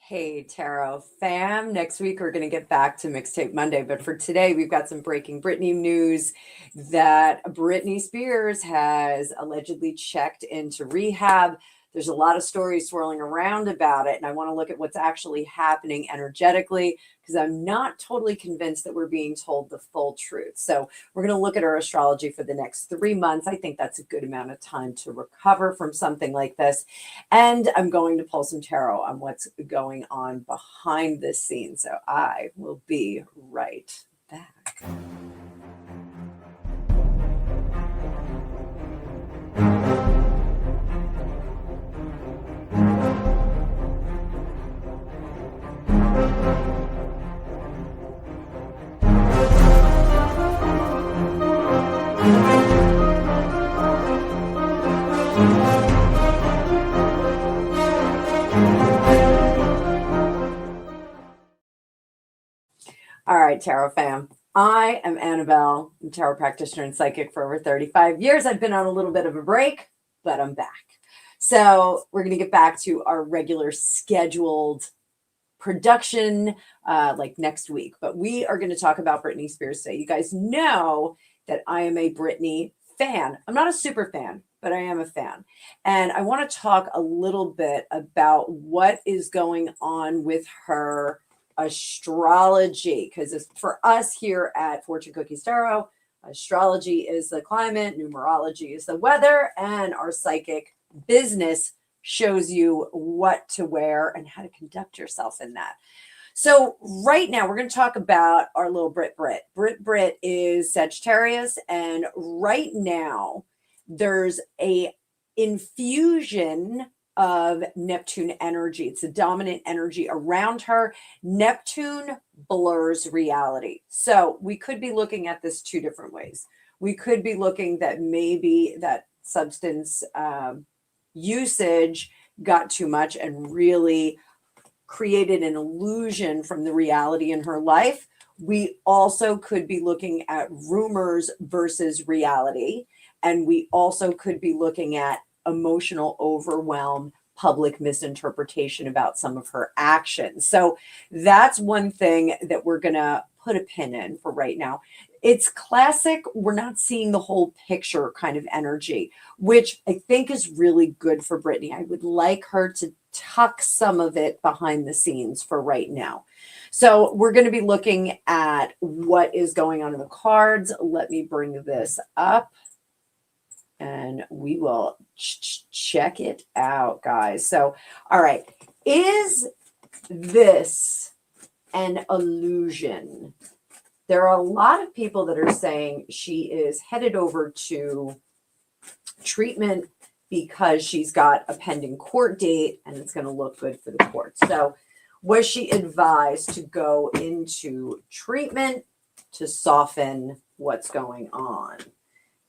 Hey, Tarot fam. Next week, we're going to get back to Mixtape Monday. But for today, we've got some breaking Britney news that Britney Spears has allegedly checked into rehab. There's a lot of stories swirling around about it. And I want to look at what's actually happening energetically because I'm not totally convinced that we're being told the full truth. So we're going to look at our astrology for the next 3 months. I think that's a good amount of time to recover from something like this. And I'm going to pull some tarot on what's going on behind the scenes. So I will be right back. All right, Tarot fam. I am Annabelle. I'm a tarot practitioner and psychic for over 35 years. I've been on a little bit of a break, but I'm back. So we're going to get back to our regular scheduled production like next week. But we are going to talk about Britney Spears today. You guys know that I am a Britney fan. I'm not a super fan, but I am a fan. And I want to talk a little bit about what is going on with her astrology, because for us here at Fortune Cookies Tarot, astrology is the climate, numerology is the weather, and our psychic business shows you what to wear and how to conduct yourself in that. So right now we're going to talk about our little Brit. Brit is Sagittarius, and right now there's a infusion of Neptune energy. It's the dominant energy around her. Neptune blurs reality. So we could be looking at this two different ways. We could be looking that maybe that substance usage got too much and really created an illusion from the reality in her life. We also could be looking at rumors versus reality. And we also could be looking at emotional overwhelm, public misinterpretation about some of her actions. So that's one thing that we're going to put a pin in for right now. It's classic. We're not seeing the whole picture kind of energy, which I think is really good for Britney. I would like her to tuck some of it behind the scenes for right now. So we're going to be looking at what is going on in the cards. Let me bring this up and we will check it out, guys. So, all right. Is this an illusion? There are a lot of people that are saying she is headed over to treatment because she's got a pending court date and it's going to look good for the court. So was she advised to go into treatment to soften what's going on?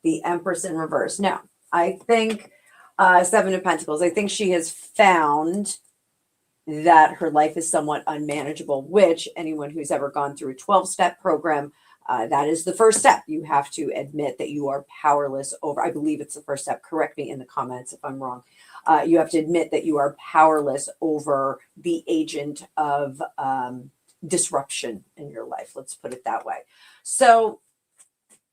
The Empress in reverse. Now, I think Seven of Pentacles, I think she has found that her life is somewhat unmanageable, which anyone who's ever gone through a 12-step program, that is the first step. You have to admit that you are powerless over, I believe it's the first step. Correct me in the comments if I'm wrong. You have to admit that you are powerless over the agent of disruption in your life. Let's put it that way. So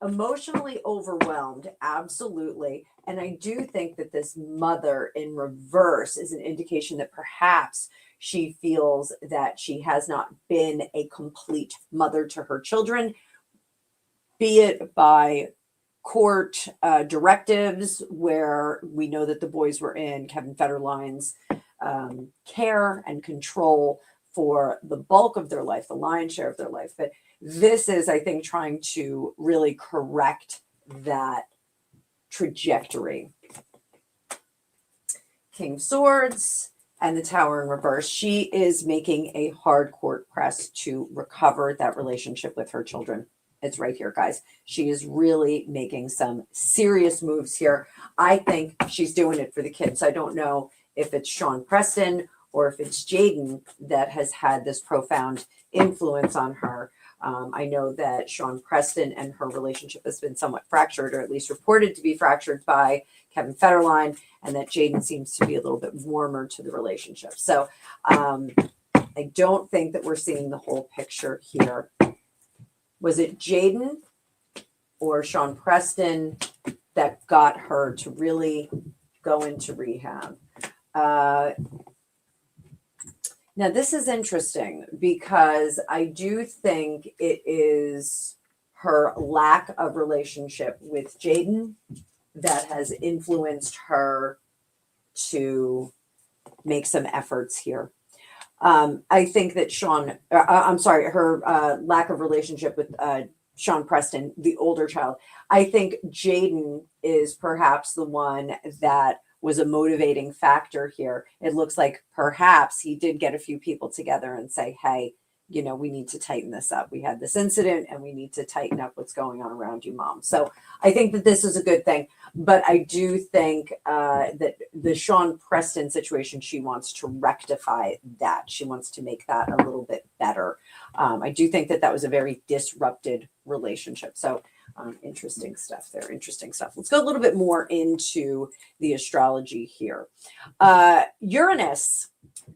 emotionally overwhelmed, absolutely. And I do think that this mother in reverse is an indication that perhaps she feels that she has not been a complete mother to her children, be it by court directives where we know that the boys were in Kevin Federline's care and control for the bulk of their life, the lion's share of their life. But this is, I think, trying to really correct that trajectory. King of Swords and the Tower in reverse. She is making a hard court press to recover that relationship with her children. It's right here, guys. She is really making some serious moves here. I think she's doing it for the kids. I don't know if it's Sean Preston or if it's Jaden that has had this profound influence on her. I know that Sean Preston and her relationship has been somewhat fractured, or at least reported to be fractured by Kevin Federline, and that Jaden seems to be a little bit warmer to the relationship. So I don't think that we're seeing the whole picture here. Was it Jaden or Sean Preston that got her to really go into rehab? Now, this is interesting because I do think it is her lack of relationship with Jaden that has influenced her to make some efforts here. I think that her lack of relationship with Sean Preston, the older child. I think Jaden is perhaps the one that was a motivating factor here. It looks like perhaps he did get a few people together and say, hey, we need to tighten this up. We had this incident and we need to tighten up what's going on around you, Mom. So I think that this is a good thing. But I do think that the Sean Preston situation, she wants to rectify that. She wants to make that a little bit better. I do think that was a very disrupted relationship. So interesting stuff there. Interesting stuff. Let's go a little bit more into the astrology here. Uranus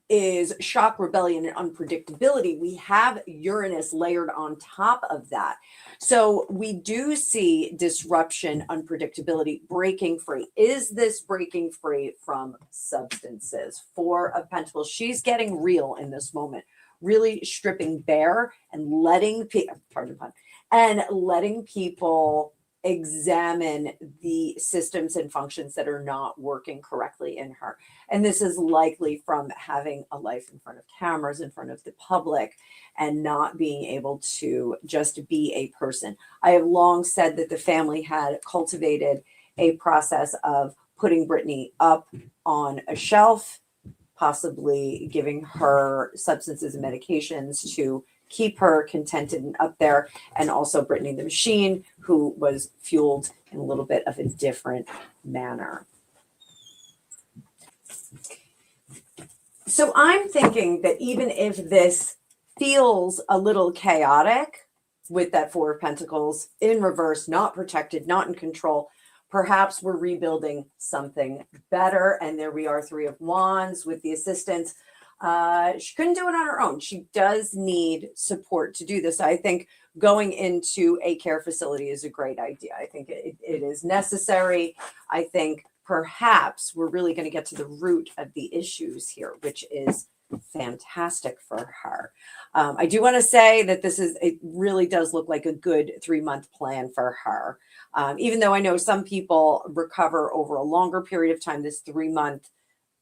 is shock, rebellion, and unpredictability. We have Uranus layered on top of that. So we do see disruption, unpredictability, breaking free. Is this breaking free from substances? Four of Pentacles. She's getting real in this moment, really stripping bare and letting people, pardon the pun, and letting people examine the systems and functions that are not working correctly in her. And this is likely from having a life in front of cameras, in front of the public, and not being able to just be a person. I have long said that the family had cultivated a process of putting Britney up on a shelf, possibly giving her substances and medications to keep her contented and up there, and also Britney the Machine, who was fueled in a little bit of a different manner. So I'm thinking that even if this feels a little chaotic with that Four of Pentacles in reverse, not protected, not in control, perhaps we're rebuilding something better. And there we are, Three of Wands with the assistance. She couldn't do it on her own. She does need support to do this. I think going into a care facility is a great idea. I think it is necessary. I think perhaps we're really going to get to the root of the issues here, which is fantastic for her. I do want to say that it really does look like a good 3-month plan for her. Even though I know some people recover over a longer period of time, this 3-month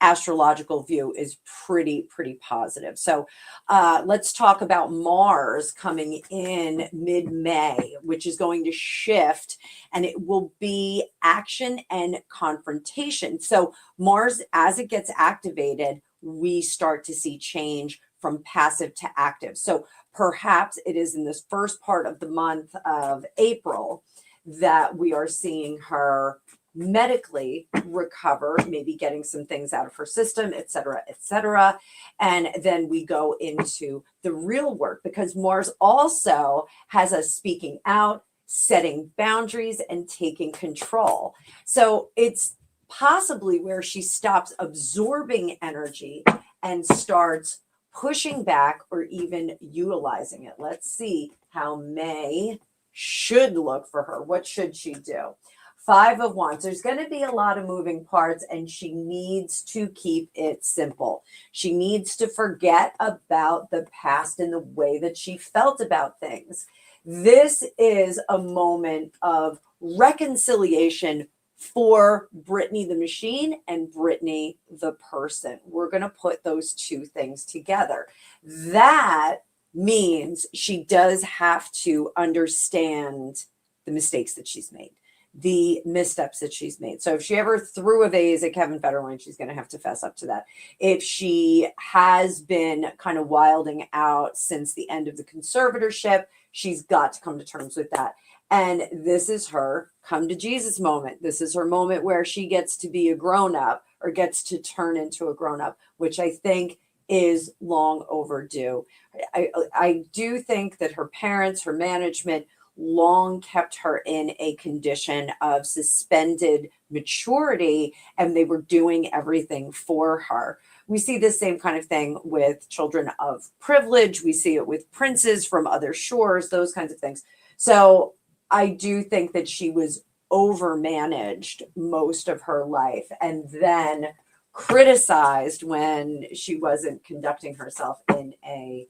astrological view is pretty positive. So let's talk about Mars coming in mid-May, which is going to shift, and it will be action and confrontation. So Mars, as it gets activated, we start to see change from passive to active. So perhaps it is in this first part of the month of April that we are seeing her medically recover, maybe getting some things out of her system, et cetera, et cetera. And then we go into the real work, because Mars also has us speaking out, setting boundaries, and taking control. So it's possibly where she stops absorbing energy and starts pushing back or even utilizing it. Let's see how May should look for her. What should she do? Five of Wands. There's going to be a lot of moving parts, and she needs to keep it simple. She needs to forget about the past and the way that she felt about things. This is a moment of reconciliation for Britney the Machine and Britney the person. We're going to put those two things together. That means she does have to understand the mistakes that she's made, the missteps that she's made. So if she ever threw a vase at Kevin Federline, she's going to have to fess up to that. If she has been kind of wilding out since the end of the conservatorship, she's got to come to terms with that. And this is her come to Jesus moment. This is her moment where she gets to be a grown-up, or gets to turn into a grown-up, which I think is long overdue. I do think that her parents, her management, long kept her in a condition of suspended maturity, and they were doing everything for her. we see this same kind of thing with children of privilege. We see it with princes from other shores, those kinds of things. So I do think that she was overmanaged most of her life and then criticized when she wasn't conducting herself in a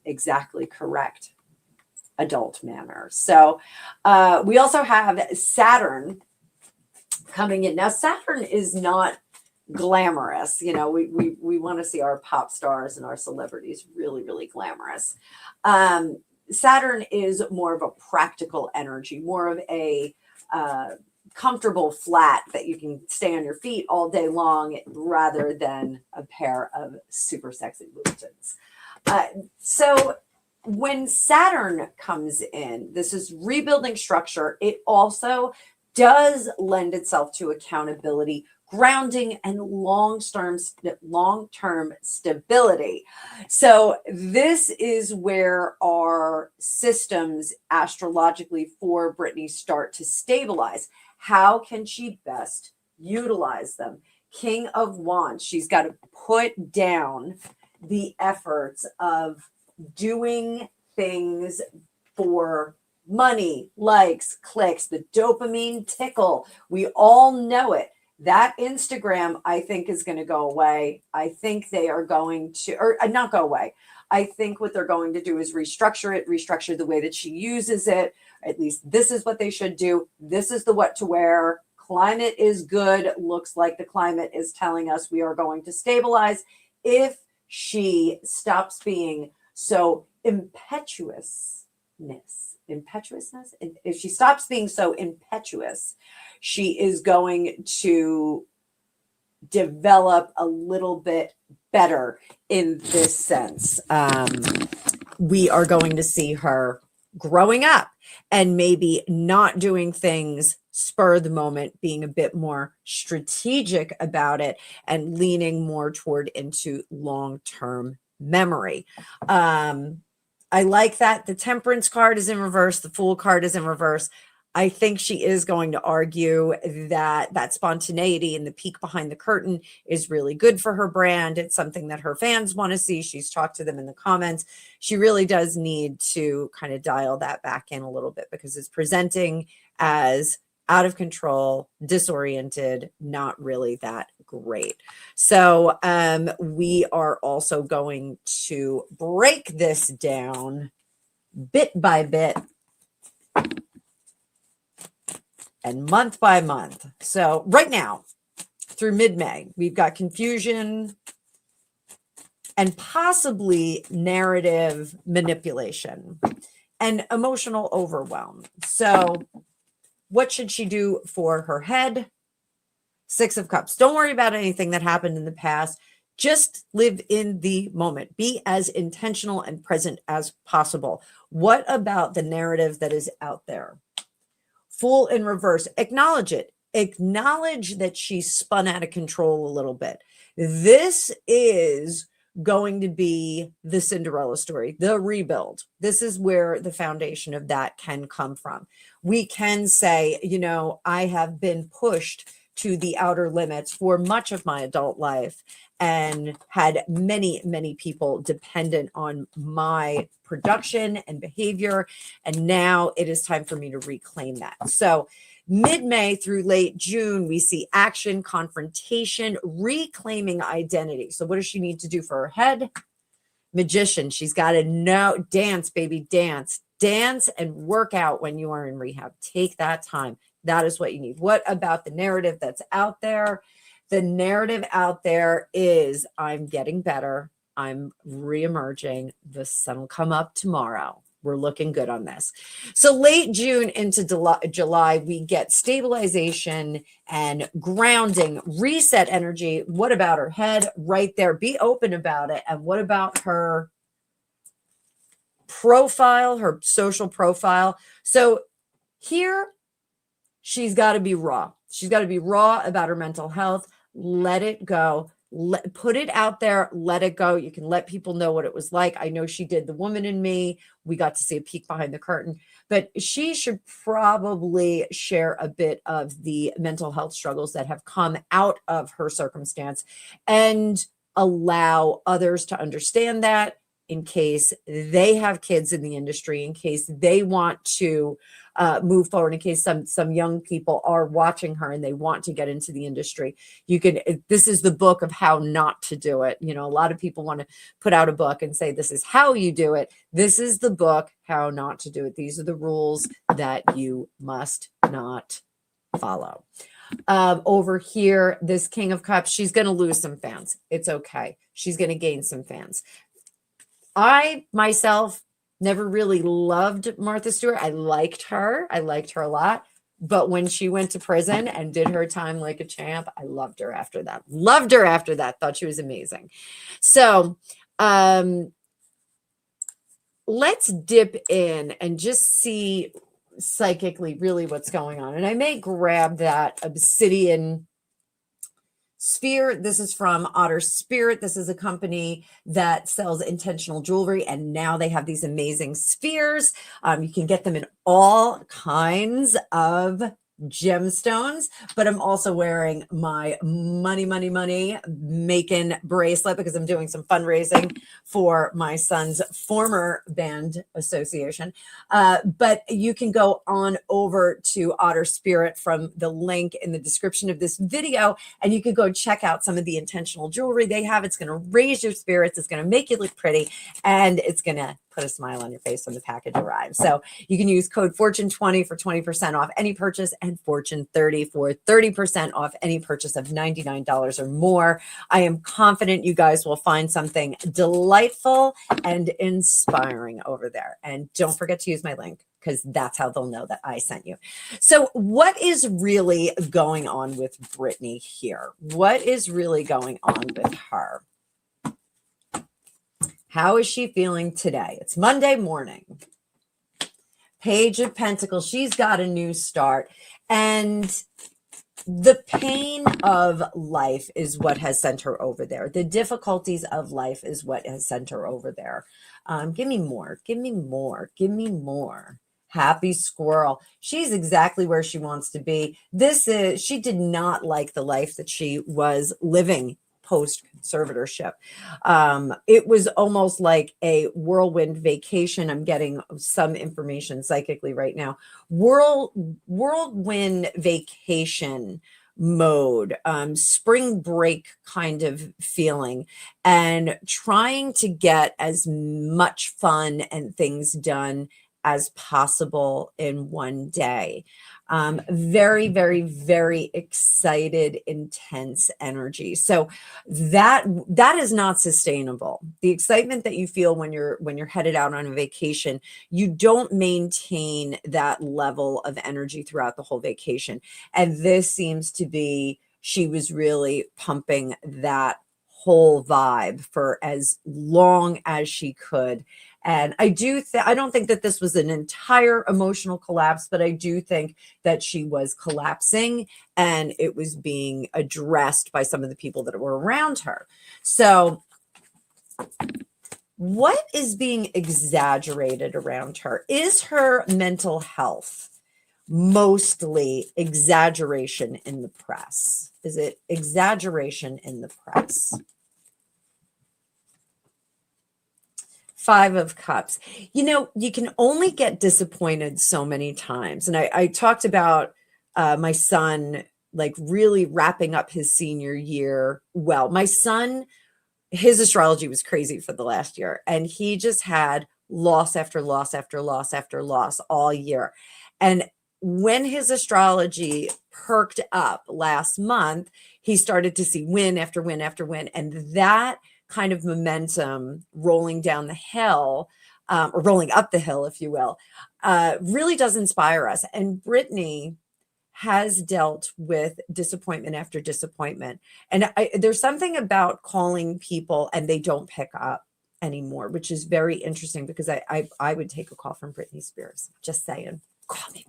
exactly correct adult manner. So we also have Saturn coming in. Now, Saturn is not glamorous. You know, we want to see our pop stars and our celebrities really, really glamorous. Saturn is more of a practical energy, more of a comfortable flat that you can stay on your feet all day long rather than a pair of super sexy Louboutins. So when Saturn comes in, this is rebuilding structure. It also does lend itself to accountability, grounding, and long-term stability. So this is where our systems astrologically for Britney start to stabilize. How can she best utilize them? King of Wands, she's got to put down the efforts of doing things for money, likes, clicks, the dopamine tickle. We all know it. That Instagram, I think, is going to go away. I think they are going to, or not go away. I think what they're going to do is restructure the way that she uses it. At least this is what they should do. This is the what to wear. Climate is good. Looks like the climate is telling us we are going to stabilize. If she stops being so impetuousness, if she stops being so impetuous, she is going to develop a little bit better in this sense. We are going to see her growing up and maybe not doing things spur of the moment, being a bit more strategic about it and leaning more toward into long-term memory. I like that the Temperance card is in reverse. The Fool card is in reverse. I think she is going to argue that that spontaneity and the peek behind the curtain is really good for her brand. It's something that her fans want to see. She's talked to them in the comments. She really does need to kind of dial that back in a little bit because it's presenting as out of control, disoriented, not really that great. So we are also going to break this down bit by bit and month by month. So right now, through mid-May, we've got confusion and possibly narrative manipulation and emotional overwhelm. So what should she do for her head? Six of Cups. Don't worry about anything that happened in the past. Just live in the moment. Be as intentional and present as possible. What about the narrative that is out there? Fool in reverse. Acknowledge it. Acknowledge that she spun out of control a little bit. This is going to be the Cinderella story, the rebuild. This is where the foundation of that can come from. We can say, you know, I have been pushed to the outer limits for much of my adult life and had many, many people dependent on my production and behavior. And now it is time for me to reclaim that. So mid-May through late June, we see action, confrontation, reclaiming identity. So what does she need to do for her head? Magician. She's got to know, dance, baby, dance. Dance and work out when you are in rehab. Take that time. That is what you need. What about the narrative that's out there? The narrative out there is I'm getting better. I'm reemerging. The sun will come up tomorrow. We're looking good on this. So late June into July, we get stabilization and grounding, reset energy. What about her head? Right there. Be open about it. And what about her profile, her social profile? So here, she's got to be raw. She's got to be raw about her mental health. Let it go. Put it out there. Let it go. You can let people know what it was like. I know she did The Woman in Me. We got to see a peek behind the curtain. But she should probably share a bit of the mental health struggles that have come out of her circumstance and allow others to understand that in case they have kids in the industry, in case they want to move forward, in case some young people are watching her and they want to get into the industry. This is the book of how not to do it. A lot of people want to put out a book and say, this is how you do it. This is the book, how not to do it. These are the rules that you must not follow. Over here, this King of Cups, she's going to lose some fans. It's okay. She's going to gain some fans. I myself never really loved Martha Stewart. I liked her a lot. But when she went to prison and did her time like a champ, I loved her after that. Thought she was amazing. So let's dip in and just see psychically really what's going on. And I may grab that obsidian sphere. This is from Otter Spirit. This is a company that sells intentional jewelry, and now they have these amazing spheres. You can get them in all kinds of gemstones, but I'm also wearing my money making bracelet because I'm doing some fundraising for my son's former band association. But you can go on over to Otter Spirit from the link in the description of this video, and you can go check out some of the intentional jewelry they have. It's going to raise your spirits. It's going to make you look pretty, and it's going to put a smile on your face when the package arrives. So you can use code Fortune20 for 20% off any purchase, and Fortune30 for 30% off any purchase of $99 or more. I am confident you guys will find something delightful and inspiring over there. And don't forget to use my link, because that's how they'll know that I sent you. So what is really going on with Britney here? What is really going on with her? How is she feeling today? It's Monday morning. Page of Pentacles. She's got a new start. And the pain of life is what has sent her over there. The difficulties of life is what has sent her over there. Give me more. Give me more. Give me more. Happy squirrel. She's exactly where she wants to be. She did not like the life that she was living post conservatorship. It was almost like a whirlwind vacation. I'm getting some information psychically right now. Whirlwind vacation mode, spring break kind of feeling, and trying to get as much fun and things done as possible in one day. Very, very, very excited, intense energy. So that is not sustainable. The excitement that you feel when you're headed out on a vacation, you don't maintain that level of energy throughout the whole vacation. And this seems to be, she was really pumping that whole vibe for as long as she could. And I don't think that this was an entire emotional collapse, but I do think that she was collapsing, and it was being addressed by some of the people that were around her. So what is being exaggerated around her? Is her mental health mostly exaggeration in the press? Is it exaggeration in the press? 5 of Cups. You can only get disappointed so many times. And I talked about my son, like really wrapping up his senior year. Well, my son, his astrology was crazy for the last year. And he just had loss after loss after loss after loss all year. And when his astrology perked up last month, he started to see win after win after win. And that kind of momentum rolling down the hill, or rolling up the hill, if you will, really does inspire us. And Britney has dealt with disappointment after disappointment. And there's something about calling people and they don't pick up anymore, which is very interesting, because I would take a call from Britney Spears. Just saying, call me,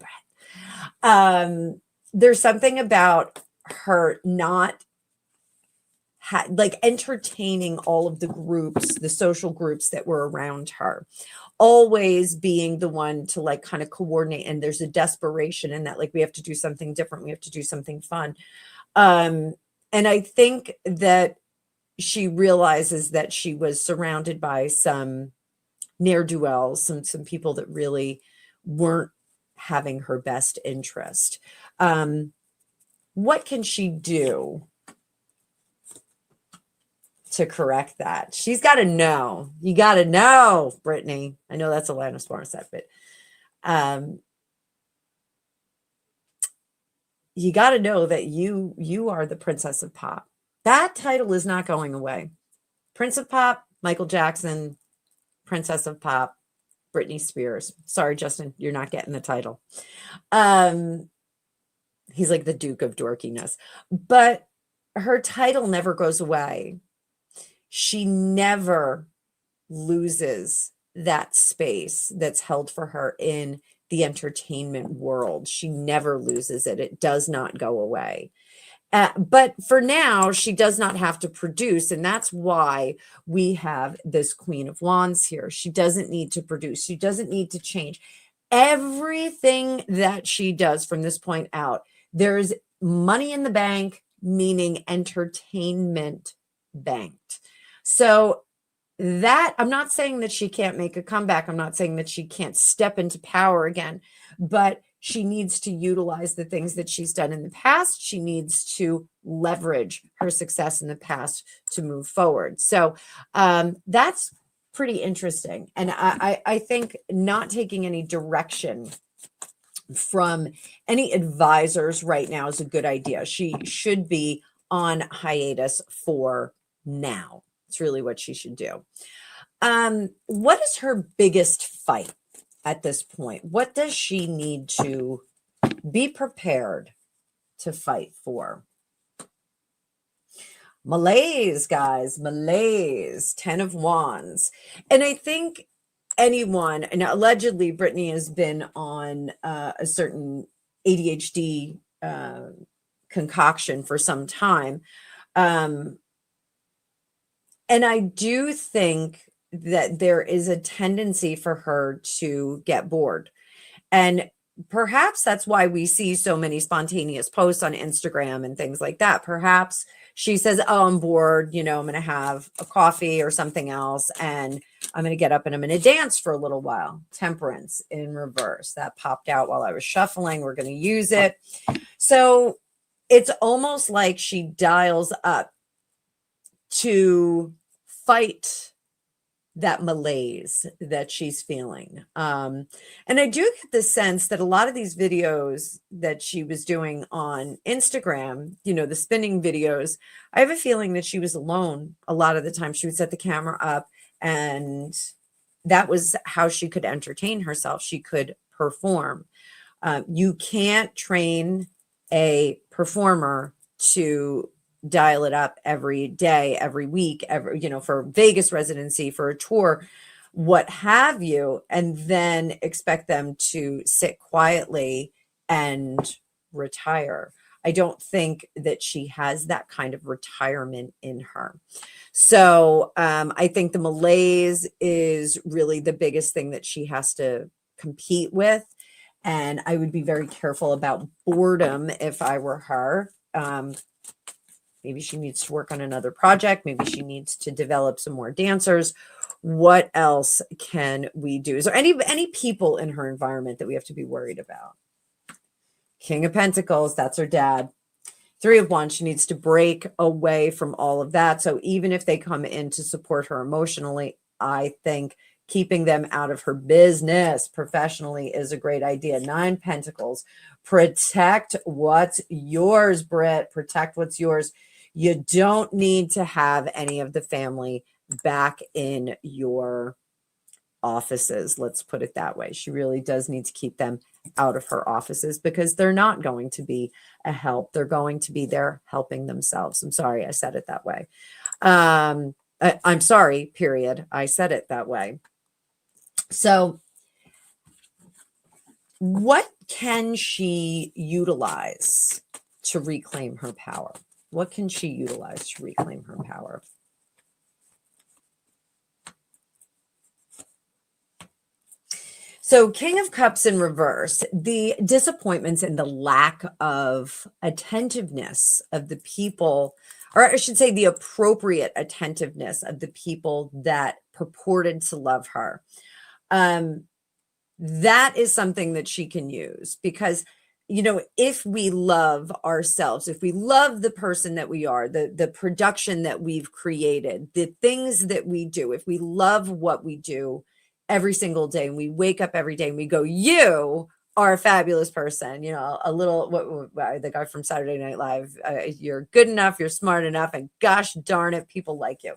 Brett. There's something about her not like entertaining all of the groups, the social groups that were around her, always being the one to like kind of coordinate. And there's a desperation in that, like, we have to do something different. We have to do something fun. And I think that she realizes that she was surrounded by some ne'er-do-wells, some people that really weren't having her best interest. What can she do to correct that? She's got to know. You got to know, Brittany. I know that's a Alanis Morissette, but you got to know that you are the Princess of Pop. That title is not going away. Prince of Pop, Michael Jackson, Princess of Pop, Britney Spears. Sorry, Justin, you're not getting the title. He's like the Duke of Dorkiness. But her title never goes away. She never loses that space that's held for her in the entertainment world. She never loses it. It does not go away. But for now, she does not have to produce. And that's why we have this Queen of Wands here. She doesn't need to produce. She doesn't need to change. Everything that she does from this point out, there's money in the bank, meaning entertainment banked. So that, I'm not saying that she can't make a comeback. I'm not saying that she can't step into power again, but she needs to utilize the things that she's done in the past. She needs to leverage her success in the past to move forward. So that's pretty interesting. And I think not taking any direction from any advisors right now is a good idea. She should be on hiatus for now. It's really what she should do. What is her biggest fight at this point? What does she need to be prepared to fight for? Malaise, guys, malaise, 10 of Wands. And I think anyone, and allegedly Brittany has been on a certain ADHD concoction for some time. And I do think that there is a tendency for her to get bored. And perhaps that's why we see so many spontaneous posts on Instagram and things like that. Perhaps she says, oh, I'm bored. I'm going to have a coffee or something else. And I'm going to get up and I'm going to dance for a little while. Temperance in reverse. That popped out while I was shuffling. We're going to use it. So it's almost like she dials up to fight that malaise that she's feeling. And I do get the sense that a lot of these videos that she was doing on Instagram, the spinning videos, I have a feeling that she was alone a lot of the time. She would set the camera up and that was how she could entertain herself. She could perform. You can't train a performer to dial it up every day, every week, for Vegas residency, for a tour, what have you, and then expect them to sit quietly and retire. I don't think that she has that kind of retirement in her. So I think the malaise is really the biggest thing that she has to compete with. And I would be very careful about boredom if I were her. Maybe she needs to work on another project. Maybe she needs to develop some more dancers. What else can we do? Is there any people in her environment that we have to be worried about? King of Pentacles, that's her dad. 3 of Wands, she needs to break away from all of that. So even if they come in to support her emotionally, I think keeping them out of her business professionally is a great idea. 9 Pentacles, protect what's yours, Britt. Protect what's yours. You don't need to have any of the family back in your offices. Let's put it that way. She really does need to keep them out of her offices because they're not going to be a help. They're going to be there helping themselves. I'm sorry I said it that way. I'm sorry, period. I said it that way. So what can she utilize to reclaim her power? What can she utilize to reclaim her power? So King of Cups in reverse, the disappointments and the lack of attentiveness of the people or I should say the appropriate attentiveness of the people that purported to love her. Um, that is something that she can use because, if we love ourselves, if we love the person that we are, the production that we've created, the things that we do, if we love what we do every single day and we wake up every day and we go, you are a fabulous person, a little, the guy from Saturday Night Live, you're good enough, you're smart enough, and gosh darn it, people like you.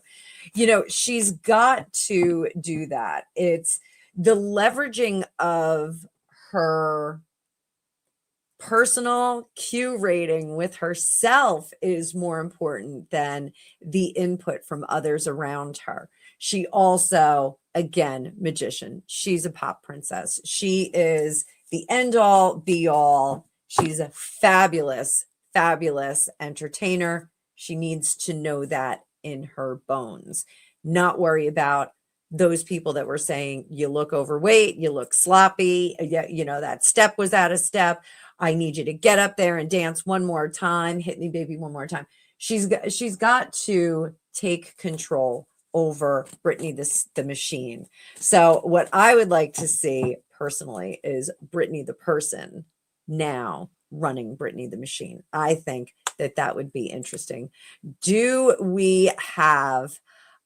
She's got to do that. It's the leveraging of her personal curating with herself is more important than the input from others around her. She also, again, magician. She's a pop princess. She is the end all be all. She's a fabulous, fabulous entertainer. She needs to know that in her bones, not worry about those people that were saying, you look overweight, you look sloppy, that step was out of step. I need you to get up there and dance one more time. Hit me, baby, one more time. She's got to take control over Britney, the machine. So what I would like to see personally is Britney the person now running Britney the machine. I think that would be interesting. Do we have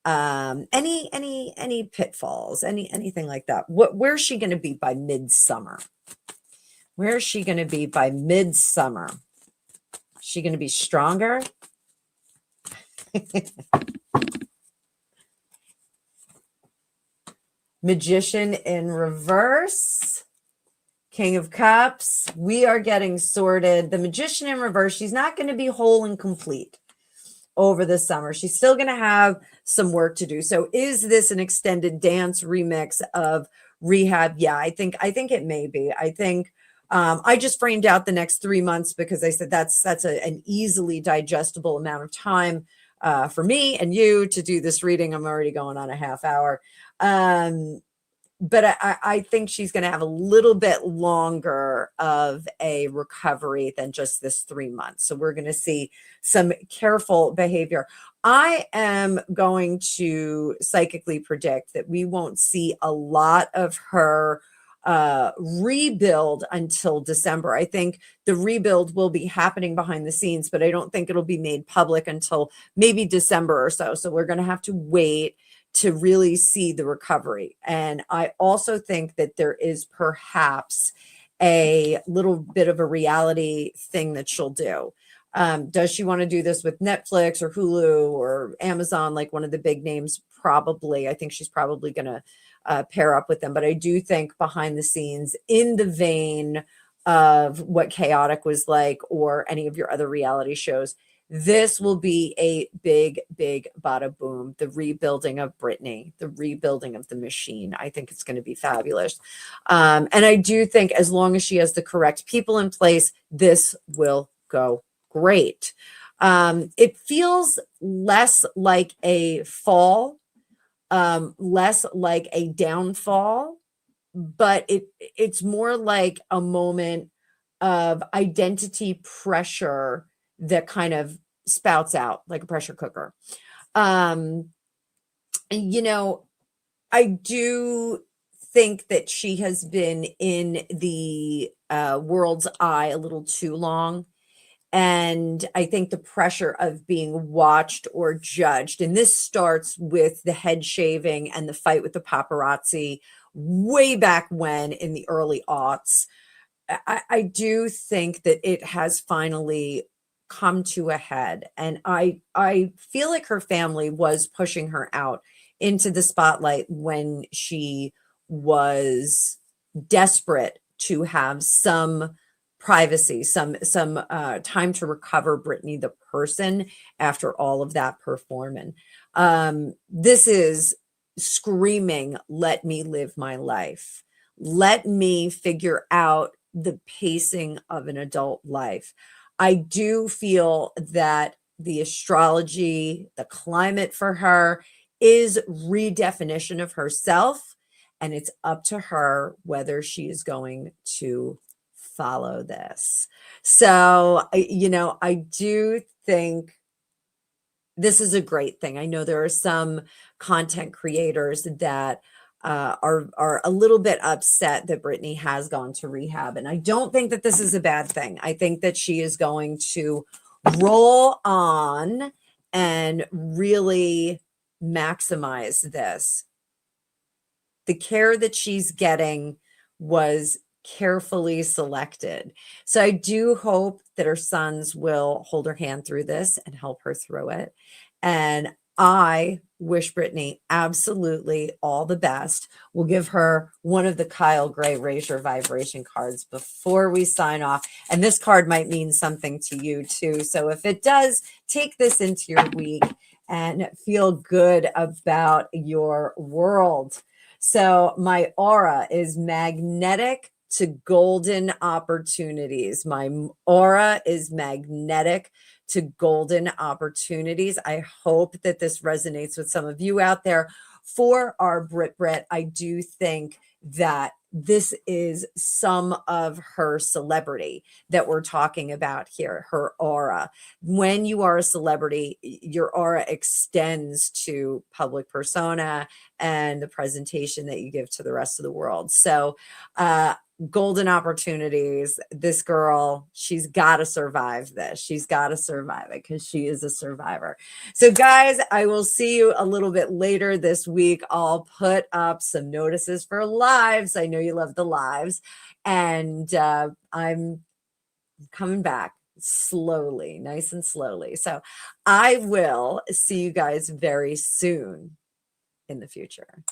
any pitfalls, anything like that? Where's she going to be by midsummer? Where is she going to be by midsummer? Is she going to be stronger? Magician in reverse. King of Cups. We are getting sorted. The Magician in reverse. She's not going to be whole and complete over the summer. She's still going to have some work to do. So is this an extended dance remix of Rehab? Yeah, I think it may be. I think I just framed out the next 3 months because I said that's an easily digestible amount of time for me and you to do this reading. I'm already going on a half hour. But I think she's going to have a little bit longer of a recovery than just this 3 months. So we're going to see some careful behavior. I am going to psychically predict that we won't see a lot of her rebuild until December. I think the rebuild will be happening behind the scenes, but I don't think it'll be made public until maybe December or so. So we're going to have to wait to really see the recovery. And I also think that there is perhaps a little bit of a reality thing that she'll do. Does she want to do this with Netflix or Hulu or Amazon, like one of the big names? Probably. I think she's probably going to pair up with them. But I do think behind the scenes, in the vein of what Chaotic was like or any of your other reality shows, this will be a big, big bada boom. The rebuilding of Britney, the rebuilding of the machine. I think it's going to be fabulous. And I do think as long as she has the correct people in place, this will go great. It feels less like a fall, less like a downfall, but it's more like a moment of identity pressure that kind of spouts out like a pressure cooker. I do think that she has been in the world's eye a little too long. And I think the pressure of being watched or judged, and this starts with the head shaving and the fight with the paparazzi way back when in the early aughts. I do think that it has finally come to a head. And I feel like her family was pushing her out into the spotlight when she was desperate to have some privacy, some time to recover Britney the person after all of that performing. This is screaming, let me live my life. Let me figure out the pacing of an adult life. I do feel that the astrology, the climate for her is redefinition of herself, and it's up to her whether she is going to follow this. So, I do think this is a great thing. I know there are some content creators that are a little bit upset that Britney has gone to rehab. And I don't think that this is a bad thing. I think that she is going to roll on and really maximize this. The care that she's getting was carefully selected. So I do hope that her sons will hold her hand through this and help her through it. And I wish Britney absolutely all the best. We'll give her one of the Kyle Gray Raise Your Vibration cards before we sign off. And this card might mean something to you too. So if it does, take this into your week and feel good about your world. So my aura is magnetic to golden opportunities. My aura is magnetic to golden opportunities. I hope that this resonates with some of you out there. For our Brit, I do think that this is some of her celebrity that we're talking about here, her aura. When you are a celebrity, your aura extends to public persona and the presentation that you give to the rest of the world. So, golden opportunities. This girl, she's got to survive this. She's got to survive it because she is a survivor. So guys, I will see you a little bit later this week. I'll put up some notices for lives. I know you love the lives. And I'm coming back slowly, nice and slowly. So I will see you guys very soon in the future.